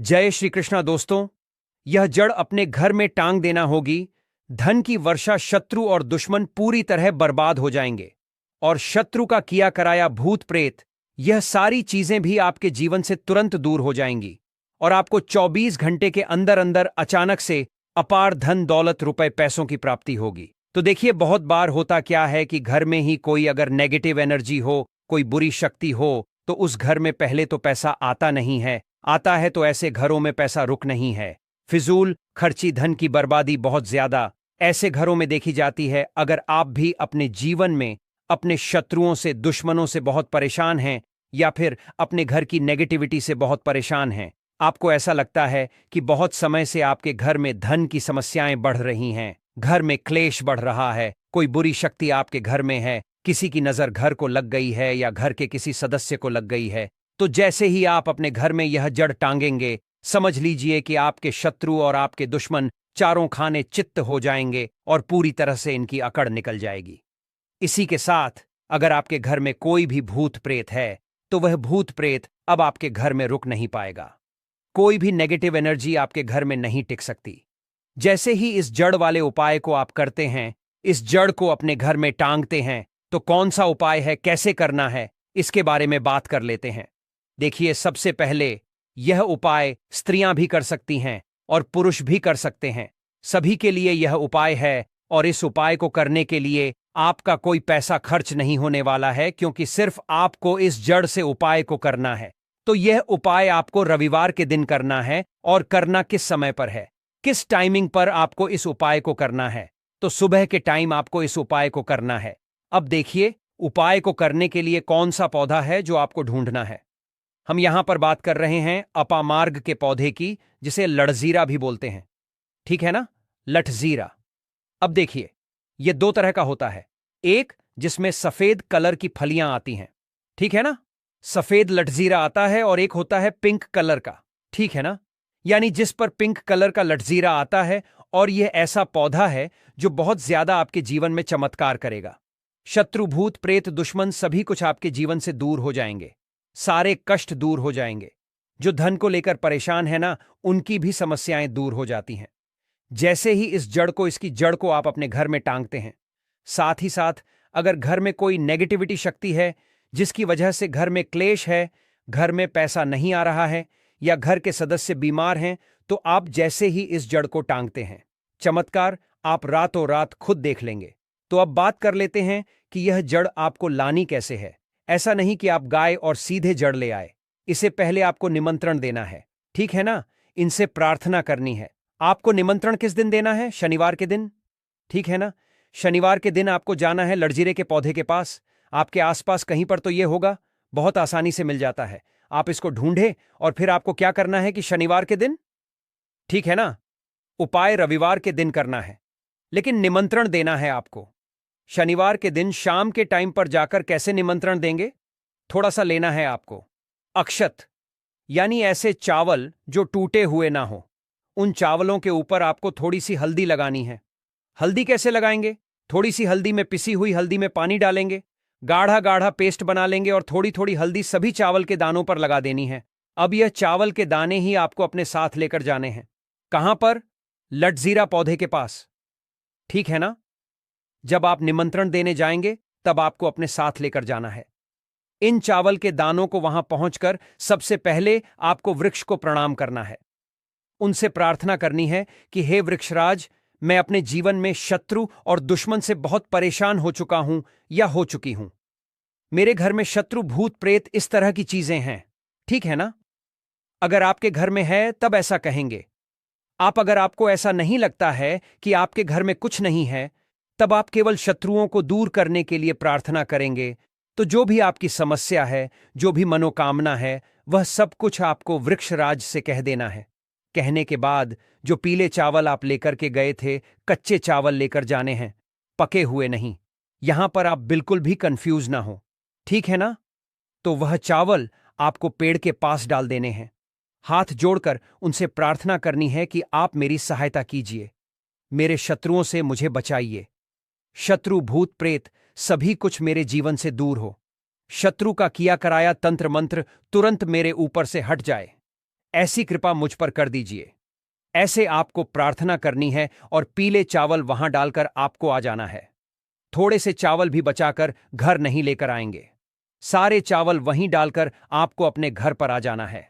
जय श्री कृष्णा दोस्तों। यह जड़ अपने घर में टांग देना होगी। धन की वर्षा, शत्रु और दुश्मन पूरी तरह बर्बाद हो जाएंगे। और शत्रु का किया कराया भूत प्रेत, यह सारी चीजें भी आपके जीवन से तुरंत दूर हो जाएंगी। और आपको 24 घंटे के अंदर अंदर अचानक से अपार धन दौलत, रुपए पैसों की प्राप्ति होगी। तो देखिए, बहुत बार होता क्या है कि घर में ही कोई अगर नेगेटिव एनर्जी हो, कोई बुरी शक्ति हो, तो उस घर में पहले तो पैसा आता नहीं है। आता है तो ऐसे घरों में पैसा रुक नहीं है। फिजूल खर्ची, धन की बर्बादी बहुत ज्यादा ऐसे घरों में देखी जाती है। अगर आप भी अपने जीवन में अपने शत्रुओं से, दुश्मनों से बहुत परेशान हैं, या फिर अपने घर की नेगेटिविटी से बहुत परेशान हैं, आपको ऐसा लगता है कि बहुत समय से आपके घर में धन की समस्याएं बढ़ रही हैं, घर में क्लेश बढ़ रहा है, कोई बुरी शक्ति आपके घर में है, किसी की नजर घर को लग गई है या घर के किसी सदस्य को लग गई है, तो जैसे ही आप अपने घर में यह जड़ टांगेंगे, समझ लीजिए कि आपके शत्रु और आपके दुश्मन चारों खाने चित्त हो जाएंगे और पूरी तरह से इनकी अकड़ निकल जाएगी। इसी के साथ अगर आपके घर में कोई भी भूत प्रेत है, तो वह भूत प्रेत अब आपके घर में रुक नहीं पाएगा। कोई भी नेगेटिव एनर्जी आपके घर में नहीं टिक सकती। जैसे ही इस जड़ वाले उपाय को आप करते हैं, इस जड़ को अपने घर में टांगते हैं, तो कौन सा उपाय है, कैसे करना है, इसके बारे में बात कर लेते हैं। देखिए, सबसे पहले यह उपाय स्त्रियां भी कर सकती हैं और पुरुष भी कर सकते हैं। सभी के लिए यह उपाय है। और इस उपाय को करने के लिए आपका कोई पैसा खर्च नहीं होने वाला है, क्योंकि सिर्फ आपको इस जड़ से उपाय को करना है। तो यह उपाय आपको रविवार के दिन करना है। और करना किस समय पर है, किस टाइमिंग पर आपको इस उपाय को करना है? तो सुबह के टाइम आपको इस उपाय को करना है। अब देखिए, उपाय को करने के लिए कौन सा पौधा है जो आपको ढूंढना है। हम यहां पर बात कर रहे हैं अपामार्ग के पौधे की, जिसे लठजीरा भी बोलते हैं। ठीक है ना, लठजीरा। अब देखिए, यह दो तरह का होता है। एक जिसमें सफेद कलर की फलियां आती हैं, ठीक है ना, सफेद लठजीरा आता है। और एक होता है पिंक कलर का, ठीक है ना, यानी जिस पर पिंक कलर का लठजीरा आता है। और यह ऐसा पौधा है जो बहुत ज्यादा आपके जीवन में चमत्कार करेगा। शत्रु, भूत प्रेत, दुश्मन सभी कुछ आपके जीवन से दूर हो जाएंगे। सारे कष्ट दूर हो जाएंगे। जो धन को लेकर परेशान है ना, उनकी भी समस्याएं दूर हो जाती हैं। जैसे ही इस जड़ को, इसकी जड़ को आप अपने घर में टांगते हैं, साथ ही साथ अगर घर में कोई नेगेटिविटी शक्ति है जिसकी वजह से घर में क्लेश है, घर में पैसा नहीं आ रहा है, या घर के सदस्य बीमार हैं, तो आप जैसे ही इस जड़ को टांगते हैं, चमत्कार आप रातों रात खुद देख लेंगे। तो अब बात कर लेते हैं कि यह जड़ आपको लानी कैसे है। ऐसा नहीं कि आप गाय और सीधे जड़ ले आए। इसे पहले आपको निमंत्रण देना है, ठीक है ना, इनसे प्रार्थना करनी है। आपको निमंत्रण किस दिन देना है? शनिवार के दिन, ठीक है ना। शनिवार के दिन आपको जाना है लठजीरे के पौधे के पास। आपके आसपास कहीं पर तो यह होगा, बहुत आसानी से मिल जाता है। आप इसको ढूंढे और फिर आपको क्या करना है कि शनिवार के दिन, ठीक है ना, उपाय रविवार के दिन करना है, लेकिन निमंत्रण देना है आपको। शनिवार के दिन शाम के टाइम पर जाकर कैसे निमंत्रण देंगे? थोड़ा सा लेना है आपको अक्षत, यानी ऐसे चावल जो टूटे हुए ना हो। उन चावलों के ऊपर आपको थोड़ी सी हल्दी लगानी है। हल्दी कैसे लगाएंगे? थोड़ी सी हल्दी में, पिसी हुई हल्दी में पानी डालेंगे, गाढ़ा गाढ़ा पेस्ट बना लेंगे और थोड़ी थोड़ी हल्दी सभी चावल के दानों पर लगा देनी है। अब यह चावल के दाने ही आपको अपने साथ लेकर जाने हैं। कहां पर? लठजीरा पौधे के पास, ठीक है ना। जब आप निमंत्रण देने जाएंगे, तब आपको अपने साथ लेकर जाना है। इन चावल के दानों को वहां पहुंचकर सबसे पहले आपको वृक्ष को प्रणाम करना है। उनसे प्रार्थना करनी है कि हे वृक्षराज, मैं अपने जीवन में शत्रु और दुश्मन से बहुत परेशान हो चुका हूं या हो चुकी हूं। मेरे घर में शत्रु, भूत प्रेत, इस तरह की चीजें हैं, ठीक है ना। अगर आपके घर में है तब ऐसा कहेंगे। अगर आपको ऐसा नहीं लगता है कि आपके घर में कुछ नहीं है, तब आप केवल शत्रुओं को दूर करने के लिए प्रार्थना करेंगे। तो जो भी आपकी समस्या है, जो भी मनोकामना है, वह सब कुछ आपको वृक्षराज से कह देना है। कहने के बाद जो पीले चावल आप लेकर के गए थे, कच्चे चावल लेकर जाने हैं, पके हुए नहीं। यहां पर आप बिल्कुल भी कंफ्यूज ना हो, ठीक है ना। तो वह चावल आपको पेड़ के पास डाल देने हैं। हाथ जोड़कर उनसे प्रार्थना करनी है कि आप मेरी सहायता कीजिए, मेरे शत्रुओं से मुझे बचाइए। शत्रु, भूत प्रेत सभी कुछ मेरे जीवन से दूर हो। शत्रु का किया कराया तंत्र मंत्र तुरंत मेरे ऊपर से हट जाए। ऐसी कृपा मुझ पर कर दीजिए। ऐसे आपको प्रार्थना करनी है और पीले चावल वहां डालकर आपको आ जाना है। थोड़े से चावल भी बचाकर घर नहीं लेकर आएंगे। सारे चावल वहीं डालकर आपको अपने घर पर आ जाना है।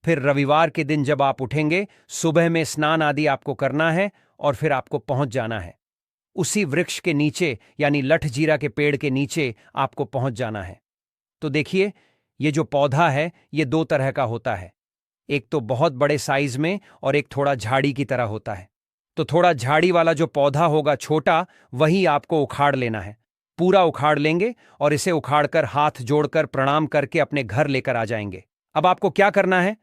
फिर रविवार के दिन जब आप उठेंगे, सुबह में स्नान आदि आपको करना है और फिर आपको पहुंच जाना है। उसी वृक्ष के नीचे यानी लठजीरा के पेड़ के नीचे आपको पहुंच जाना है। तो देखिए, ये जो पौधा है ये दो तरह का होता है। एक तो बहुत बड़े साइज में और एक थोड़ा झाड़ी की तरह होता है। तो थोड़ा झाड़ी वाला जो पौधा होगा छोटा, वही आपको उखाड़ लेना है। पूरा उखाड़ लेंगे और इसे उखाड़कर हाथ जोड़कर प्रणाम करके अपने घर लेकर आ जाएंगे। अब आपको क्या करना है?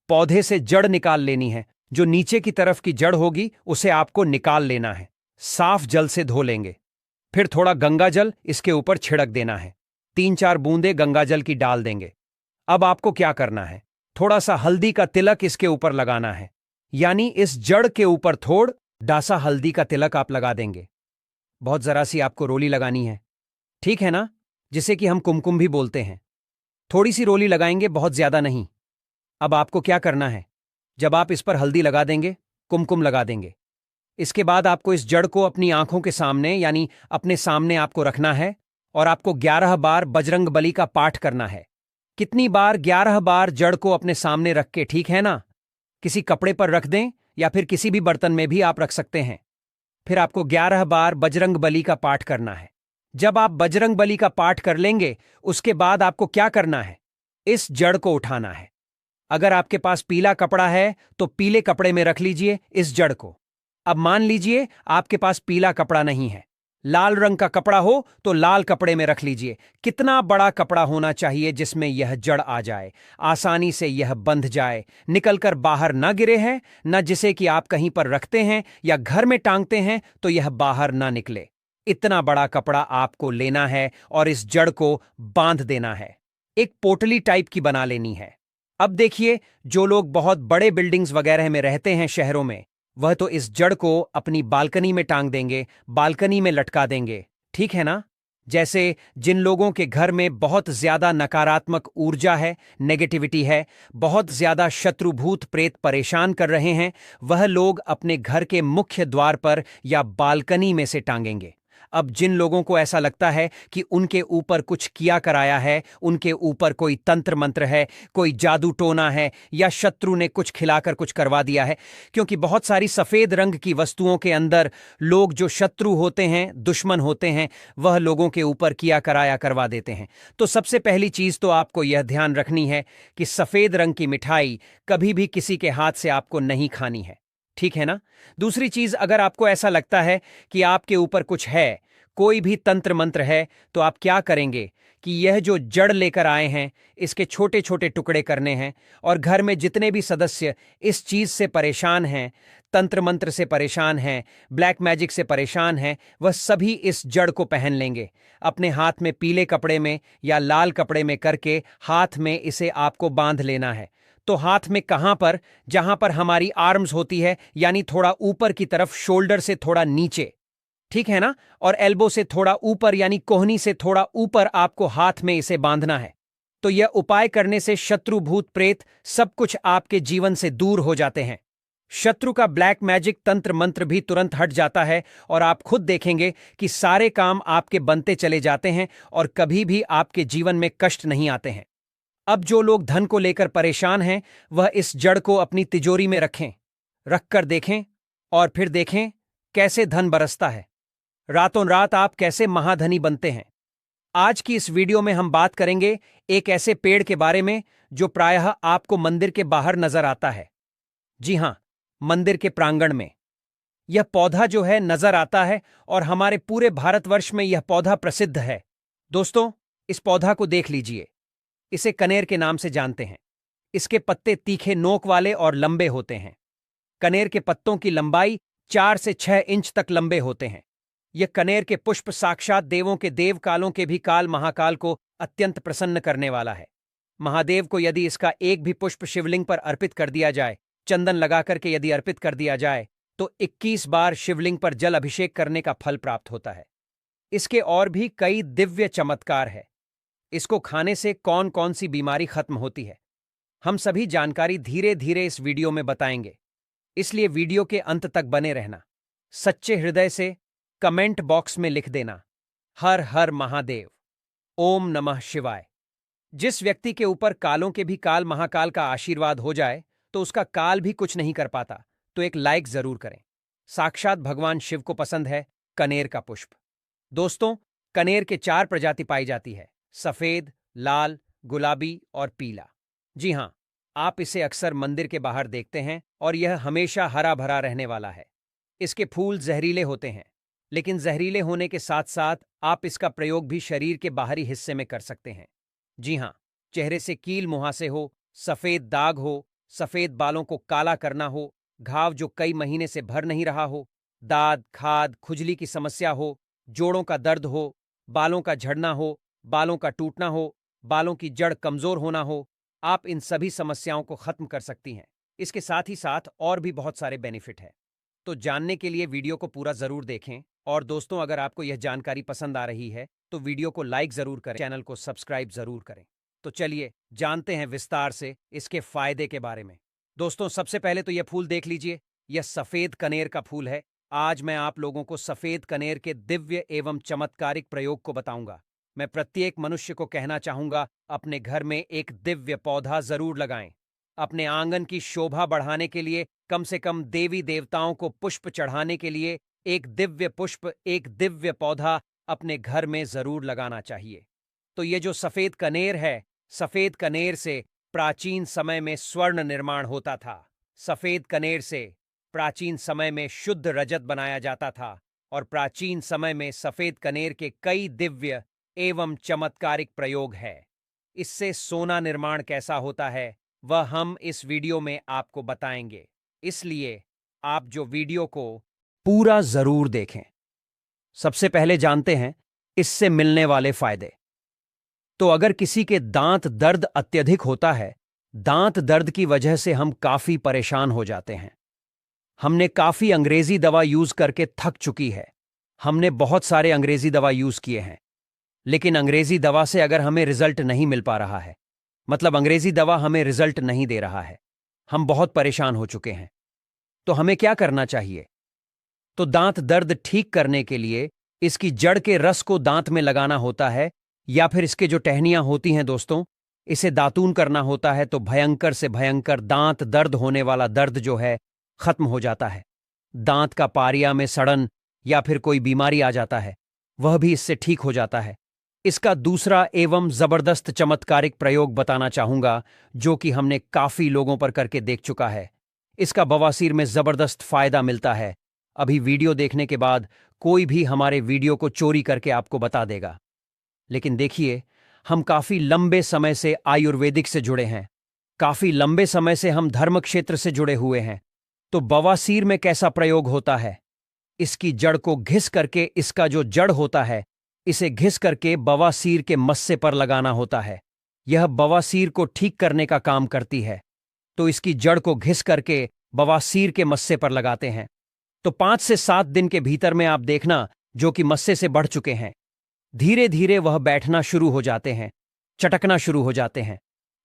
पौधे से जड़ निकाल लेनी है। जो नीचे की तरफ की जड़ होगी उसे आपको निकाल लेना है। साफ जल से धो लेंगे। फिर थोड़ा गंगा जल इसके ऊपर छिड़क देना है। 3-4 बूंदे गंगा जल की डाल देंगे। अब आपको क्या करना है? थोड़ा सा हल्दी का तिलक इसके ऊपर लगाना है। यानी इस जड़ के ऊपर थोड़ डासा हल्दी का तिलक आप लगा देंगे। बहुत जरा सी आपको रोली लगानी है, ठीक है ना? जिसे कि हम कुमकुम भी बोलते हैं। थोड़ी सी रोली लगाएंगे, बहुत ज्यादा नहीं। अब आपको क्या करना है? जब आप इस पर हल्दी लगा देंगे, कुमकुम लगा देंगे, इसके बाद आपको इस जड़ को अपनी आंखों के सामने यानी अपने सामने आपको रखना है और आपको 11 बार बजरंग बली का पाठ करना है। कितनी बार? 11 बार जड़ को अपने सामने रख के, ठीक है ना? किसी कपड़े पर रख दें या फिर किसी भी बर्तन में भी आप रख सकते हैं। फिर आपको 11 बार बजरंग बली का पाठ करना है। जब आप बजरंग बली का पाठ कर लेंगे, उसके बाद आपको क्या करना है? इस जड़ को उठाना है। अगर आपके पास पीला कपड़ा है तो पीले कपड़े में रख लीजिए इस जड़ को। अब मान लीजिए आपके पास पीला कपड़ा नहीं है, लाल रंग का कपड़ा हो तो लाल कपड़े में रख लीजिए। कितना बड़ा कपड़ा होना चाहिए जिसमें यह जड़ आ जाए, आसानी से यह बंध जाए, निकलकर बाहर ना गिरे है, न जिसे कि आप कहीं पर रखते हैं या घर में टांगते हैं तो यह बाहर ना निकले। इतना बड़ा कपड़ा आपको लेना है और इस जड़ को बांध देना है। एक पोटली टाइप की बना लेनी है। अब देखिए, जो लोग बहुत बड़े बिल्डिंग्स वगैरह में रहते हैं शहरों में, वह तो इस जड़ को अपनी बालकनी में टांग देंगे, बालकनी में लटका देंगे, ठीक है ना? जैसे जिन लोगों के घर में बहुत ज्यादा नकारात्मक ऊर्जा है, नेगेटिविटी है, बहुत ज्यादा शत्रु भूत प्रेत परेशान कर रहे हैं, वह लोग अपने घर के मुख्य द्वार पर या बालकनी में से टांगेंगे। अब जिन लोगों को ऐसा लगता है कि उनके ऊपर कुछ किया कराया है, उनके ऊपर कोई तंत्र मंत्र है, कोई जादू टोना है या शत्रु ने कुछ खिलाकर कुछ करवा दिया है, क्योंकि बहुत सारी सफेद रंग की वस्तुओं के अंदर लोग जो शत्रु होते हैं, दुश्मन होते हैं, वह लोगों के ऊपर किया कराया करवा देते हैं। तो सबसे पहली चीज तो आपको यह ध्यान रखनी है कि सफेद रंग की मिठाई कभी भी किसी के हाथ से आपको नहीं खानी है, ठीक है ना? दूसरी चीज, अगर आपको ऐसा लगता है कि आपके ऊपर कुछ है, कोई भी तंत्र मंत्र है, तो आप क्या करेंगे कि यह जो जड़ लेकर आए हैं, इसके छोटे छोटे टुकड़े करने हैं और घर में जितने भी सदस्य इस चीज से परेशान हैं, तंत्र मंत्र से परेशान हैं, ब्लैक मैजिक से परेशान हैं, वह सभी इस जड़ को पहन लेंगे। अपने हाथ में पीले कपड़े में या लाल कपड़े में करके हाथ में इसे आपको बांध लेना है। तो हाथ में कहां पर? जहां पर हमारी आर्म्स होती है, यानी थोड़ा ऊपर की तरफ, शोल्डर से थोड़ा नीचे, ठीक है ना? और एल्बो से थोड़ा ऊपर यानी कोहनी से थोड़ा ऊपर आपको हाथ में इसे बांधना है। तो यह उपाय करने से शत्रु भूत प्रेत सब कुछ आपके जीवन से दूर हो जाते हैं। शत्रु का ब्लैक मैजिक तंत्र मंत्र भी तुरंत हट जाता है और आप खुद देखेंगे कि सारे काम आपके बनते चले जाते हैं और कभी भी आपके जीवन में कष्ट नहीं आते हैं। अब जो लोग धन को लेकर परेशान हैं, वह इस जड़ को अपनी तिजोरी में रखें, रखकर देखें और फिर देखें कैसे धन बरसता है। रातों रात आप कैसे महाधनी बनते हैं। आज की इस वीडियो में हम बात करेंगे एक ऐसे पेड़ के बारे में जो प्रायः आपको मंदिर के बाहर नजर आता है। जी हां, मंदिर के प्रांगण में यह पौधा जो है नजर आता है और हमारे पूरे भारतवर्ष में यह पौधा प्रसिद्ध है। दोस्तों, इस पौधा को देख लीजिए। इसे कनेर के नाम से जानते हैं। इसके पत्ते तीखे नोक वाले और लंबे होते हैं। कनेर के पत्तों की लंबाई 4 से 6 इंच तक लंबे होते हैं। यह कनेर के पुष्प साक्षात देवों के देव कालों के भी काल महाकाल को अत्यंत प्रसन्न करने वाला है। महादेव को यदि इसका एक भी पुष्प शिवलिंग पर अर्पित कर दिया जाए, चंदन लगा करके यदि अर्पित कर दिया जाए, तो 21 बार शिवलिंग पर जल अभिषेक करने का फल प्राप्त होता है। इसके और भी कई दिव्य चमत्कार है। इसको खाने से कौन कौन सी बीमारी खत्म होती है, हम सभी जानकारी धीरे धीरे इस वीडियो में बताएंगे, इसलिए वीडियो के अंत तक बने रहना। सच्चे हृदय से कमेंट बॉक्स में लिख देना, हर हर महादेव, ओम नमः शिवाय। जिस व्यक्ति के ऊपर कालों के भी काल महाकाल का आशीर्वाद हो जाए तो उसका काल भी कुछ नहीं कर पाता, तो एक लाइक जरूर करें। साक्षात भगवान शिव को पसंद है कनेर का पुष्प। दोस्तों, कनेर के 4 प्रजाति पाई जाती है: सफेद, लाल, गुलाबी और पीला। जी हां, आप इसे अक्सर मंदिर के बाहर देखते हैं और यह हमेशा हरा भरा रहने वाला है। इसके फूल जहरीले होते हैं, लेकिन जहरीले होने के साथ साथ आप इसका प्रयोग भी शरीर के बाहरी हिस्से में कर सकते हैं। जी हां, चेहरे से कील मुहासे हो, सफेद दाग हो, सफेद बालों को काला करना हो, घाव जो कई महीने से भर नहीं रहा हो, दाद, खाद, खुजली की समस्या हो, जोड़ों का दर्द हो, बालों का झड़ना हो, बालों का टूटना हो, बालों की जड़ कमजोर होना हो, आप इन सभी समस्याओं को खत्म कर सकती हैं। इसके साथ ही साथ और भी बहुत सारे बेनिफिट है। तो जानने के लिए वीडियो को पूरा जरूर देखें। और दोस्तों, अगर आपको यह जानकारी पसंद आ रही है तो वीडियो को लाइक जरूर करें, चैनल को सब्सक्राइब जरूर करें। तो चलिए जानते हैं विस्तार से इसके फायदे के बारे में। दोस्तों, सबसे पहले तो यह फूल देख लीजिए, यह सफेद कनेर का फूल है। आज मैं आप लोगों को सफेद कनेर के दिव्य एवं चमत्कारिक प्रयोग को बताऊंगा। मैं प्रत्येक मनुष्य को कहना चाहूंगा, अपने घर में एक दिव्य पौधा जरूर लगाएं। अपने आंगन की शोभा बढ़ाने के लिए, कम से कम देवी देवताओं को पुष्प चढ़ाने के लिए एक दिव्य पुष्प, एक दिव्य पौधा अपने घर में जरूर लगाना चाहिए। तो ये जो सफेद कनेर है, सफेद कनेर से प्राचीन समय में स्वर्ण निर्माण होता था। सफेद कनेर से प्राचीन समय में शुद्ध रजत बनाया जाता था और प्राचीन समय में सफेद कनेर के कई दिव्य एवं चमत्कारिक प्रयोग है। इससे सोना निर्माण कैसा होता है वह हम इस वीडियो में आपको बताएंगे, इसलिए आप जो वीडियो को पूरा जरूर देखें। सबसे पहले जानते हैं इससे मिलने वाले फायदे। तो अगर किसी के दांत दर्द अत्यधिक होता है, दांत दर्द की वजह से हम काफी परेशान हो जाते हैं। हमने काफी अंग्रेजी दवा यूज करके थक चुकी है। हमने बहुत सारे अंग्रेजी दवा यूज किए हैं, लेकिन अंग्रेजी दवा से अगर हमें रिजल्ट नहीं मिल पा रहा है, मतलब अंग्रेजी दवा हमें रिजल्ट नहीं दे रहा है, हम बहुत परेशान हो चुके हैं, तो हमें क्या करना चाहिए? तो दांत दर्द ठीक करने के लिए इसकी जड़ के रस को दांत में लगाना होता है, या फिर इसके जो टहनियां होती हैं दोस्तों, इसे दातून करना होता है। तो भयंकर से भयंकर दांत दर्द होने वाला दर्द जो है खत्म हो जाता है। दांत का पारिया में सड़न या फिर कोई बीमारी आ जाता है, वह भी इससे ठीक हो जाता है। इसका दूसरा एवं जबरदस्त चमत्कारिक प्रयोग बताना चाहूंगा, जो कि हमने काफी लोगों पर करके देख चुका है। इसका बवासीर में जबरदस्त फायदा मिलता है। अभी वीडियो देखने के बाद कोई भी हमारे वीडियो को चोरी करके आपको बता देगा। लेकिन देखिए, हम काफी लंबे समय से आयुर्वेदिक से जुड़े हैं, काफी लंबे समय से हम धर्म क्षेत्र से जुड़े हुए हैं। तो बवासीर में कैसा प्रयोग होता है? इसकी जड़ को घिस करके, इसका जो जड़ होता है इसे घिस करके बवासीर के मस्से पर लगाना होता है। यह बवासीर को ठीक करने का काम करती है। तो इसकी जड़ को घिस करके बवासीर के मस्से पर लगाते हैं। तो 5 से 7 दिन के भीतर में आप देखना, जो कि मस्से से बढ़ चुके हैं, धीरे धीरे वह बैठना शुरू हो जाते हैं, चटकना शुरू हो जाते हैं,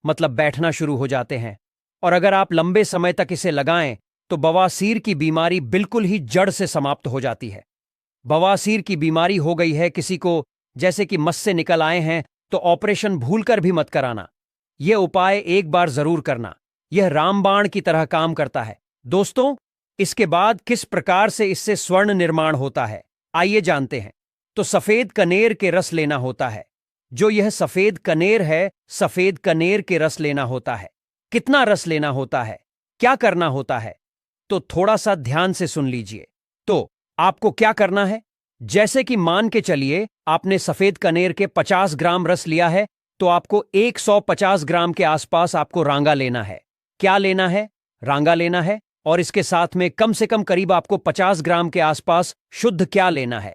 मतलब बैठना शुरू हो जाते हैं। और अगर आप लंबे समय तक इसे लगाएं तो बवासीर की बीमारी बिल्कुल ही जड़ से समाप्त हो जाती है। बवासीर की बीमारी हो गई है किसी को, जैसे कि मस्से निकल आए हैं, तो ऑपरेशन भूलकर भी मत कराना। यह उपाय एक बार जरूर करना, यह रामबाण की तरह काम करता है। दोस्तों, इसके बाद किस प्रकार से इससे स्वर्ण निर्माण होता है, आइए जानते हैं। तो सफेद कनेर के रस लेना होता है। जो यह सफेद कनेर है, सफेद कनेर के रस लेना होता है। कितना रस लेना होता है, क्या करना होता है, तो थोड़ा सा ध्यान से सुन लीजिए। तो आपको क्या करना है, जैसे कि मान के चलिए आपने सफेद कनेर के 50 ग्राम रस लिया है, तो आपको 150 ग्राम के आसपास आपको रांगा लेना है। क्या लेना है? रांगा लेना है। और इसके साथ में कम से कम करीब आपको 50 ग्राम के आसपास शुद्ध क्या लेना है?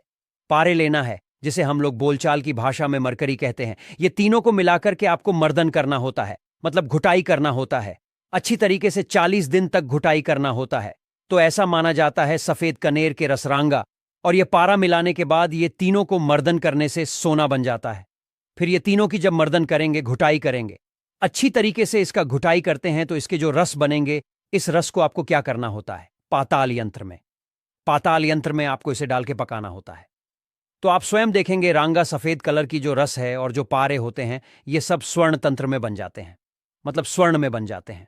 पारे लेना है, जिसे हम लोग बोलचाल की भाषा में मरकरी कहते हैं। ये तीनों को मिलाकर के आपको मर्दन करना होता है, मतलब घुटाई करना होता है। अच्छी तरीके से 40 दिन तक घुटाई करना होता है। तो ऐसा माना जाता है सफेद कनेर के रसरांगा और ये पारा मिलाने के बाद ये तीनों को मर्दन करने से सोना बन जाता है। फिर ये तीनों की जब मर्दन करेंगे, घुटाई करेंगे, अच्छी तरीके से इसका घुटाई करते हैं तो इसके जो रस बनेंगे, इस रस को आपको क्या करना होता है? पाताल यंत्र में आपको इसे डाल के पकाना होता है। तो आप स्वयं देखेंगे रांगा सफेद कलर की जो रस है और जो पारे होते हैं, ये सब स्वर्ण तंत्र में बन जाते हैं। मतलब स्वर्ण में बन जाते हैं,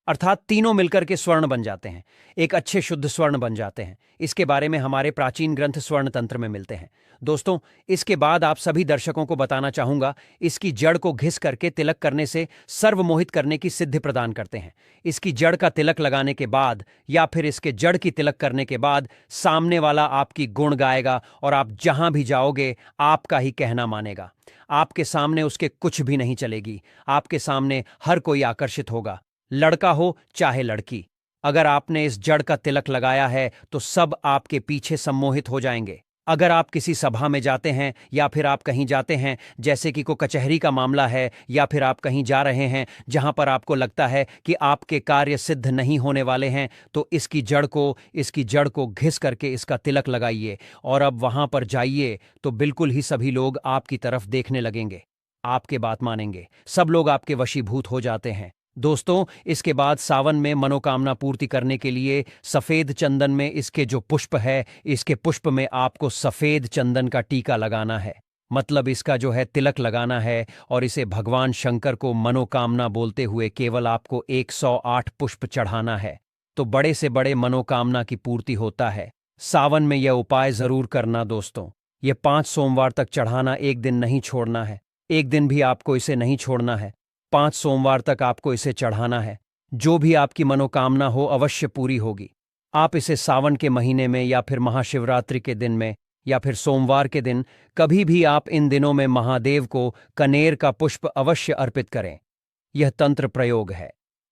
अर्थात तीनों मिलकर के स्वर्ण बन जाते हैं, एक अच्छे शुद्ध स्वर्ण बन जाते हैं। इसके बारे में हमारे प्राचीन ग्रंथ स्वर्ण तंत्र में मिलते हैं। दोस्तों, इसके बाद आप सभी दर्शकों को बताना चाहूंगा, इसकी जड़ को घिस करके तिलक करने से सर्वमोहित करने की सिद्धि प्रदान करते हैं। इसकी जड़ का तिलक लगाने के बाद या फिर इसके जड़ की तिलक करने के बाद सामने वाला आपकी गुण गाएगा और आप जहां भी जाओगे आपका ही कहना मानेगा। आपके सामने उसके कुछ भी नहीं चलेगी। आपके सामने हर कोई आकर्षित होगा, लड़का हो चाहे लड़की। अगर आपने इस जड़ का तिलक लगाया है तो सब आपके पीछे सम्मोहित हो जाएंगे। अगर आप किसी सभा में जाते हैं या फिर आप कहीं जाते हैं, जैसे कि कोई कचहरी का मामला है, या फिर आप कहीं जा रहे हैं जहां पर आपको लगता है कि आपके कार्य सिद्ध नहीं होने वाले हैं, तो इसकी जड़ को घिस करके इसका तिलक लगाइए और अब वहां पर जाइए तो बिल्कुल ही सभी लोग आपकी तरफ देखने लगेंगे, आपके बात मानेंगे, सब लोग आपके वशीभूत हो जाते हैं। दोस्तों, इसके बाद सावन में मनोकामना पूर्ति करने के लिए सफेद चंदन में इसके जो पुष्प है, इसके पुष्प में आपको सफेद चंदन का टीका लगाना है। मतलब इसका जो है तिलक लगाना है और इसे भगवान शंकर को मनोकामना बोलते हुए केवल आपको 108 पुष्प चढ़ाना है, तो बड़े से बड़े मनोकामना की पूर्ति होता है। सावन में यह उपाय जरूर करना दोस्तों। यह 5 सोमवार तक चढ़ाना, एक दिन नहीं छोड़ना है। एक दिन भी आपको इसे नहीं छोड़ना है। 5 सोमवार तक आपको इसे चढ़ाना है। जो भी आपकी मनोकामना हो अवश्य पूरी होगी। आप इसे सावन के महीने में या फिर महाशिवरात्रि के दिन में या फिर सोमवार के दिन, कभी भी आप इन दिनों में महादेव को कनेर का पुष्प अवश्य अर्पित करें। यह तंत्र प्रयोग है।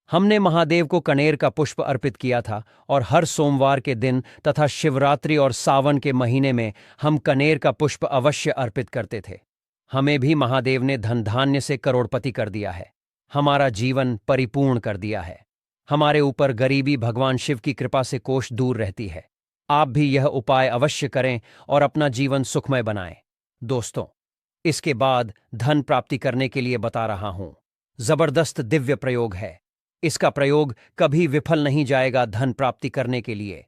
हमने महादेव को कनेर का पुष्प अर्पित किया था और हर सोमवार के दिन तथा शिवरात्रि और सावन के महीने में हम कनेर का पुष्प अवश्य अर्पित करते थे। हमें भी महादेव ने धन धान्य से करोड़पति कर दिया है, हमारा जीवन परिपूर्ण कर दिया है। हमारे ऊपर गरीबी भगवान शिव की कृपा से कोष दूर रहती है। आप भी यह उपाय अवश्य करें और अपना जीवन सुखमय बनाएं। दोस्तों, इसके बाद धन प्राप्ति करने के लिए बता रहा हूं, जबरदस्त दिव्य प्रयोग है। इसका प्रयोग कभी विफल नहीं जाएगा धन प्राप्ति करने के लिए।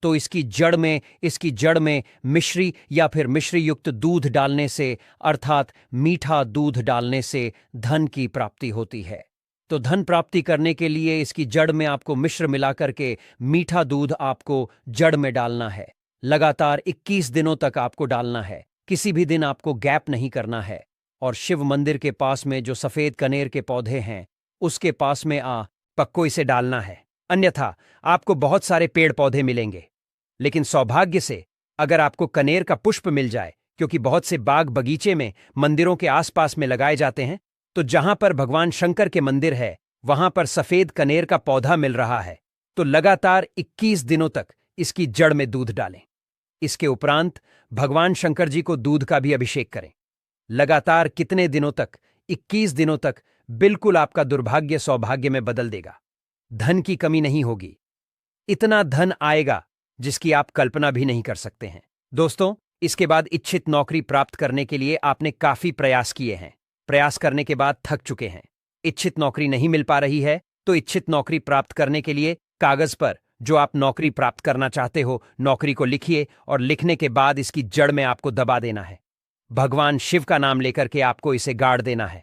तो इसकी जड़ में मिश्री या फिर मिश्री युक्त दूध डालने से, अर्थात मीठा दूध डालने से धन की प्राप्ति होती है। तो धन प्राप्ति करने के लिए इसकी जड़ में आपको मिश्र मिलाकर के मीठा दूध आपको जड़ में डालना है। लगातार 21 दिनों तक आपको डालना है, किसी भी दिन आपको गैप नहीं करना है। और शिव मंदिर के पास में जो सफेद कनेर के पौधे हैं, उसके पास में पक्को इसे डालना है। अन्यथा आपको बहुत सारे पेड़ पौधे मिलेंगे, लेकिन सौभाग्य से अगर आपको कनेर का पुष्प मिल जाए, क्योंकि बहुत से बाग बगीचे में मंदिरों के आसपास में लगाए जाते हैं, तो जहां पर भगवान शंकर के मंदिर है वहां पर सफेद कनेर का पौधा मिल रहा है, तो लगातार 21 दिनों तक इसकी जड़ में दूध डालें। इसके उपरांत भगवान शंकर जी को दूध का भी अभिषेक करें। लगातार कितने दिनों तक? 21 दिनों तक। बिल्कुल आपका दुर्भाग्य सौभाग्य में बदल देगा। धन की कमी नहीं होगी। इतना धन आएगा जिसकी आप कल्पना भी नहीं कर सकते हैं। दोस्तों, इसके बाद इच्छित नौकरी प्राप्त करने के लिए आपने काफी प्रयास किए हैं। प्रयास करने के बाद थक चुके हैं। इच्छित नौकरी नहीं मिल पा रही है, तो इच्छित नौकरी प्राप्त करने के लिए कागज पर जो आप नौकरी प्राप्त करना चाहते हो, नौकरी को लिखिए और लिखने के बाद इसकी जड़ में आपको दबा देना है। भगवान शिव का नाम लेकर के आपको इसे गाड़ देना है।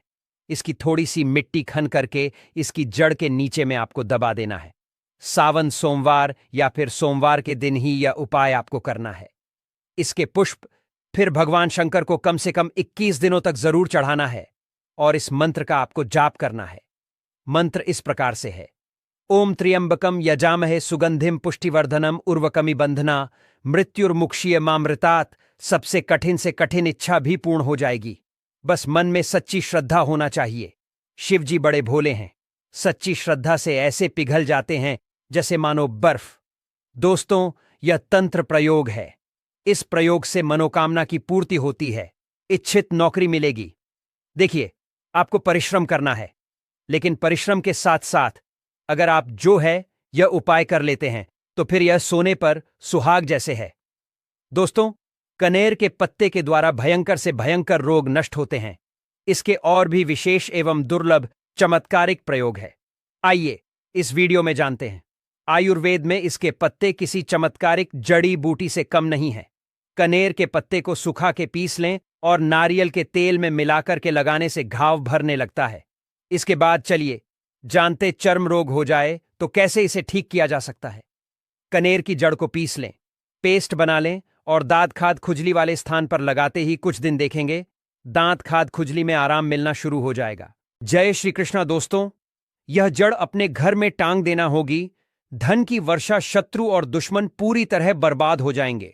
इसकी थोड़ी सी मिट्टी खन करके इसकी जड़ के नीचे में आपको दबा देना है। सावन सोमवार या फिर सोमवार के दिन ही यह उपाय आपको करना है। इसके पुष्प फिर भगवान शंकर को कम से कम 21 दिनों तक जरूर चढ़ाना है और इस मंत्र का आपको जाप करना है। मंत्र इस प्रकार से है: ओम त्र्यंबकम यजामहे सुगंधिम पुष्टिवर्धनम उर्वकमी बंधना मृत्युर्मुक्षीय मामृतात्। सबसे कठिन से कठिन इच्छा भी पूर्ण हो जाएगी। बस मन में सच्ची श्रद्धा होना चाहिए। शिव जी बड़े भोले हैं, सच्ची श्रद्धा से ऐसे पिघल जाते हैं जैसे मानो बर्फ। दोस्तों, यह तंत्र प्रयोग है। इस प्रयोग से मनोकामना की पूर्ति होती है, इच्छित नौकरी मिलेगी। देखिए, आपको परिश्रम करना है, लेकिन परिश्रम के साथ साथ अगर आप जो है यह उपाय कर लेते हैं तो फिर यह सोने पर सुहाग जैसे है। दोस्तों, कनेर के पत्ते के द्वारा भयंकर से भयंकर रोग नष्ट होते हैं। इसके और भी विशेष एवं दुर्लभ चमत्कारिक प्रयोग है। आइए इस वीडियो में जानते हैं। आयुर्वेद में इसके पत्ते किसी चमत्कारिक जड़ी बूटी से कम नहीं है। कनेर के पत्ते को सुखा के पीस लें और नारियल के तेल में मिलाकर के लगाने से घाव भरने लगता है। इसके बाद चलिए जानते चर्म रोग हो जाए तो कैसे इसे ठीक किया जा सकता है। कनेर की जड़ को पीस लें, पेस्ट बना लें और दांत खाद खुजली वाले स्थान पर लगाते ही कुछ दिन देखेंगे दांत खाद खुजली में आराम मिलना शुरू हो जाएगा। जय श्री कृष्णा दोस्तों, यह जड़ अपने घर में टांग देना होगी। धन की वर्षा, शत्रु और दुश्मन पूरी तरह बर्बाद हो जाएंगे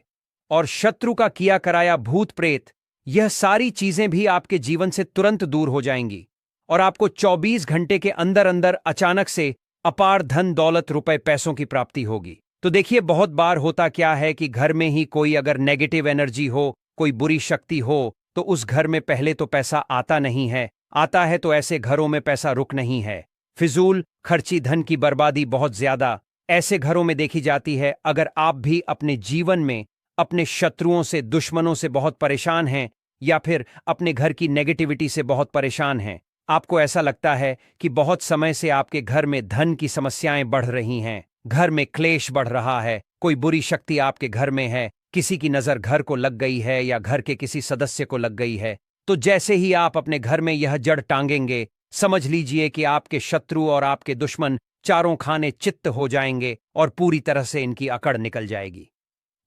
और शत्रु का किया कराया भूत प्रेत, यह सारी चीजें भी आपके जीवन से तुरंत दूर हो जाएंगी और आपको 24 घंटे के अंदर अंदर अचानक से अपार धन दौलत रुपए पैसों की प्राप्ति होगी। तो देखिए, बहुत बार होता क्या है कि घर में ही कोई अगर नेगेटिव एनर्जी हो, कोई बुरी शक्ति हो, तो उस घर में पहले तो पैसा आता नहीं है, आता है तो ऐसे घरों में पैसा रुक नहीं है। फिजूल खर्ची, धन की बर्बादी बहुत ज्यादा ऐसे घरों में देखी जाती है। अगर आप भी अपने जीवन में अपने शत्रुओं से, दुश्मनों से बहुत परेशान हैं या फिर अपने घर की नेगेटिविटी से बहुत परेशान हैं, आपको ऐसा लगता है कि बहुत समय से आपके घर में धन की समस्याएं बढ़ रही हैं, घर में क्लेश बढ़ रहा है, कोई बुरी शक्ति आपके घर में है, किसी की नजर घर को लग गई है या घर के किसी सदस्य को लग गई है, तो जैसे ही आप अपने घर में यह जड़ टांगेंगे, समझ लीजिए कि आपके शत्रु और आपके दुश्मन चारों खाने चित्त हो जाएंगे और पूरी तरह से इनकी अकड़ निकल जाएगी।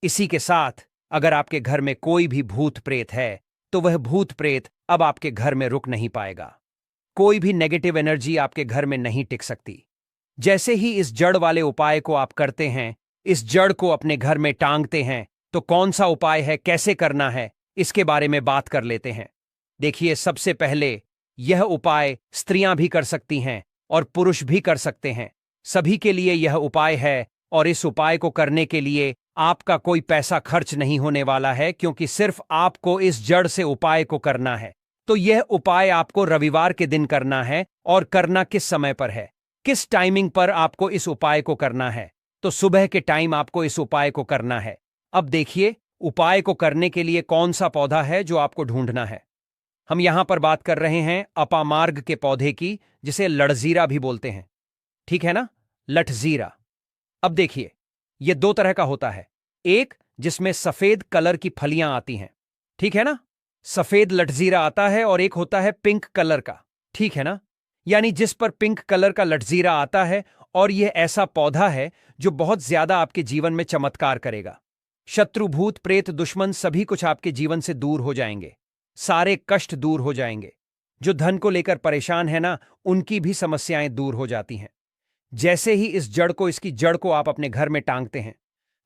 इसी के साथ अगर आपके घर में कोई भी भूत प्रेत है तो वह भूत प्रेत अब आपके घर में रुक नहीं पाएगा। कोई भी नेगेटिव एनर्जी आपके घर में नहीं टिक सकती। जैसे ही इस जड़ वाले उपाय को आप करते हैं, इस जड़ को अपने घर में टांगते हैं, तो कौन सा उपाय है, कैसे करना है, इसके बारे में बात कर लेते हैं। देखिए, सबसे पहले यह उपाय स्त्रियां भी कर सकती हैं और पुरुष भी कर सकते हैं। सभी के लिए यह उपाय है और इस उपाय को करने के लिए आपका कोई पैसा खर्च नहीं होने वाला है, क्योंकि सिर्फ आपको इस जड़ से उपाय को करना है। तो यह उपाय आपको रविवार के दिन करना है। और करना किस समय पर है, किस टाइमिंग पर आपको इस उपाय को करना है? तो सुबह के टाइम आपको इस उपाय को करना है। अब देखिए, उपाय को करने के लिए कौन सा पौधा है जो आपको ढूंढना है। हम यहां पर बात कर रहे हैं अपामार्ग के पौधे की, जिसे लठजीरा भी बोलते हैं। ठीक है ना, लठजीरा। अब देखिए, यह दो तरह का होता है। एक जिसमें सफेद कलर की फलियां आती हैं, ठीक है ना, सफेद लठजीरा आता है, और एक होता है पिंक कलर का, ठीक है ना, यानी जिस पर पिंक कलर का लठजीरा आता है। और यह ऐसा पौधा है जो बहुत ज्यादा आपके जीवन में चमत्कार करेगा। शत्रु, भूत प्रेत, दुश्मन सभी कुछ आपके जीवन से दूर हो जाएंगे, सारे कष्ट दूर हो जाएंगे। जो धन को लेकर परेशान है ना, उनकी भी समस्याएं दूर हो जाती हैं जैसे ही इस जड़ को, इसकी जड़ को आप अपने घर में टांगते हैं।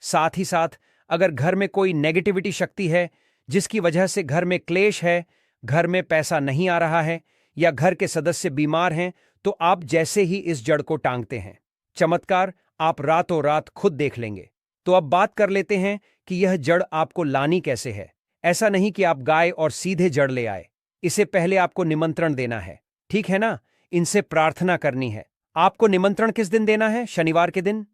साथ ही साथ अगर घर में कोई नेगेटिविटी शक्ति है जिसकी वजह से घर में क्लेश है, घर में पैसा नहीं आ रहा है या घर के सदस्य बीमार हैं, तो आप जैसे ही इस जड़ को टांगते हैं, चमत्कार आप रातों रात खुद देख लेंगे। तो अब बात कर लेते हैं कि यह जड़ आपको लानी कैसे है। ऐसा नहीं कि आप गाय और सीधे जड़ ले आए, इसे पहले आपको निमंत्रण देना है, ठीक है ना, इनसे प्रार्थना करनी है। आपको निमंत्रण किस दिन देना है? शनिवार के दिन,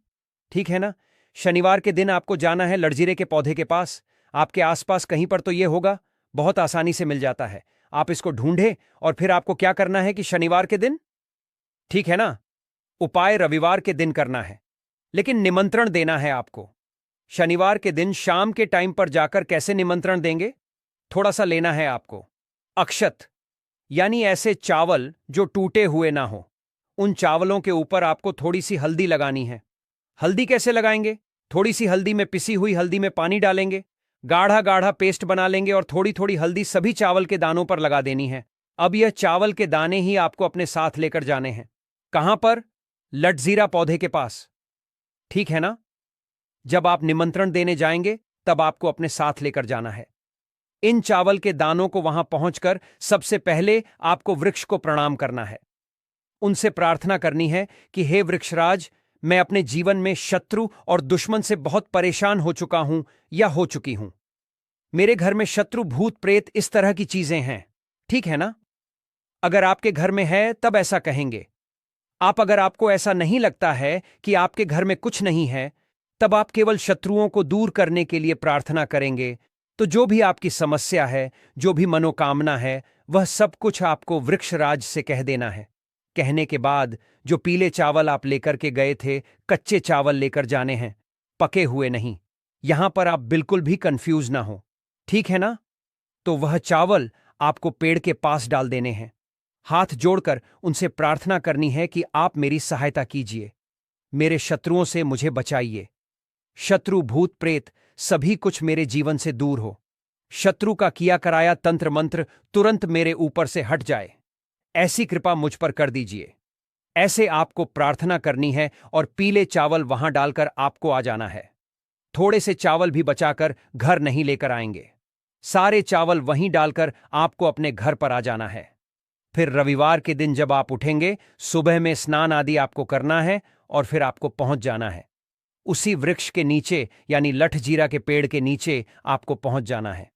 ठीक है ना। शनिवार के दिन आपको जाना है लठजीरे के पौधे के पास। आपके आसपास कहीं पर तो यह होगा, बहुत आसानी से मिल जाता है। आप इसको ढूंढे और फिर आपको क्या करना है कि शनिवार के दिन, ठीक है ना, उपाय रविवार के दिन करना है, लेकिन निमंत्रण देना है आपको शनिवार के दिन शाम के टाइम पर जाकर। कैसे निमंत्रण देंगे? थोड़ा सा लेना है आपको अक्षत, यानी ऐसे चावल जो टूटे हुए ना हो। उन चावलों के ऊपर आपको थोड़ी सी हल्दी लगानी है। हल्दी कैसे लगाएंगे? थोड़ी सी हल्दी में, पिसी हुई हल्दी में पानी डालेंगे, गाढ़ा गाढ़ा पेस्ट बना लेंगे और थोड़ी थोड़ी हल्दी सभी चावल के दानों पर लगा देनी है। अब यह चावल के दाने ही आपको अपने साथ लेकर जाने हैं। कहां पर? लठजीरा पौधे के पास, ठीक है ना। जब आप निमंत्रण देने जाएंगे तब आपको अपने साथ लेकर जाना है। इन चावल के दानों को वहां पहुंचकर सबसे पहले आपको वृक्ष को प्रणाम करना है। उनसे प्रार्थना करनी है कि हे वृक्षराज, मैं अपने जीवन में शत्रु और दुश्मन से बहुत परेशान हो चुका हूं या हो चुकी हूं। मेरे घर में शत्रु, भूत प्रेत, इस तरह की चीजें हैं, ठीक है ना। अगर आपके घर में है तब ऐसा कहेंगे। अगर आपको ऐसा नहीं लगता है कि आपके घर में कुछ नहीं है, तब आप केवल शत्रुओं को दूर करने के लिए प्रार्थना करेंगे। तो जो भी आपकी समस्या है, जो भी मनोकामना है, वह सब कुछ आपको वृक्षराज से कह देना है। कहने के बाद जो पीले चावल आप लेकर के गए थे, कच्चे चावल लेकर जाने हैं, पके हुए नहीं। यहां पर आप बिल्कुल भी कंफ्यूज ना हो, ठीक है ना? तो वह चावल आपको पेड़ के पास डाल देने हैं। हाथ जोड़कर उनसे प्रार्थना करनी है कि आप मेरी सहायता कीजिए, मेरे शत्रुओं से मुझे बचाइए। शत्रु, भूत प्रेत सभी कुछ मेरे जीवन से दूर हो। शत्रु का किया कराया तंत्र मंत्र तुरंत मेरे ऊपर से हट जाए, ऐसी कृपा मुझ पर कर दीजिए। ऐसे आपको प्रार्थना करनी है और पीले चावल वहां डालकर आपको आ जाना है। थोड़े से चावल भी बचाकर घर नहीं लेकर आएंगे। सारे चावल वहीं डालकर आपको अपने घर पर आ जाना है। फिर रविवार के दिन जब आप उठेंगे, सुबह में स्नान आदि आपको करना है और फिर आपको पहुंच जाना है। उसी वृक्ष के नीचे यानी लठजीरा के पेड़ के नीचे आपको पहुंच जाना है।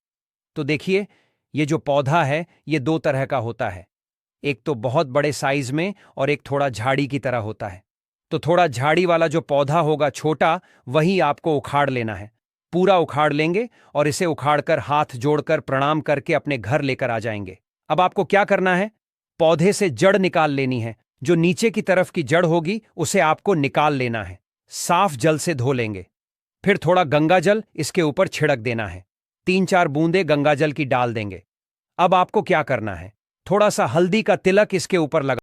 तो देखिए, ये जो पौधा है ये दो तरह का होता है। एक तो बहुत बड़े साइज में और एक थोड़ा झाड़ी की तरह होता है। तो थोड़ा झाड़ी वाला जो पौधा होगा छोटा, वही आपको उखाड़ लेना है। पूरा उखाड़ लेंगे और इसे उखाड़कर हाथ जोड़कर प्रणाम करके अपने घर लेकर आ जाएंगे। अब आपको क्या करना है? पौधे से जड़ निकाल लेनी है। जो नीचे की तरफ की जड़ होगी उसे आपको निकाल लेना है। साफ जल से धो लेंगे। फिर थोड़ा गंगा जल इसके ऊपर छिड़क देना है। 3-4 बूंदे गंगा जल की डाल देंगे। अब आपको क्या करना है? थोड़ा सा हल्दी का तिलक इसके ऊपर लगा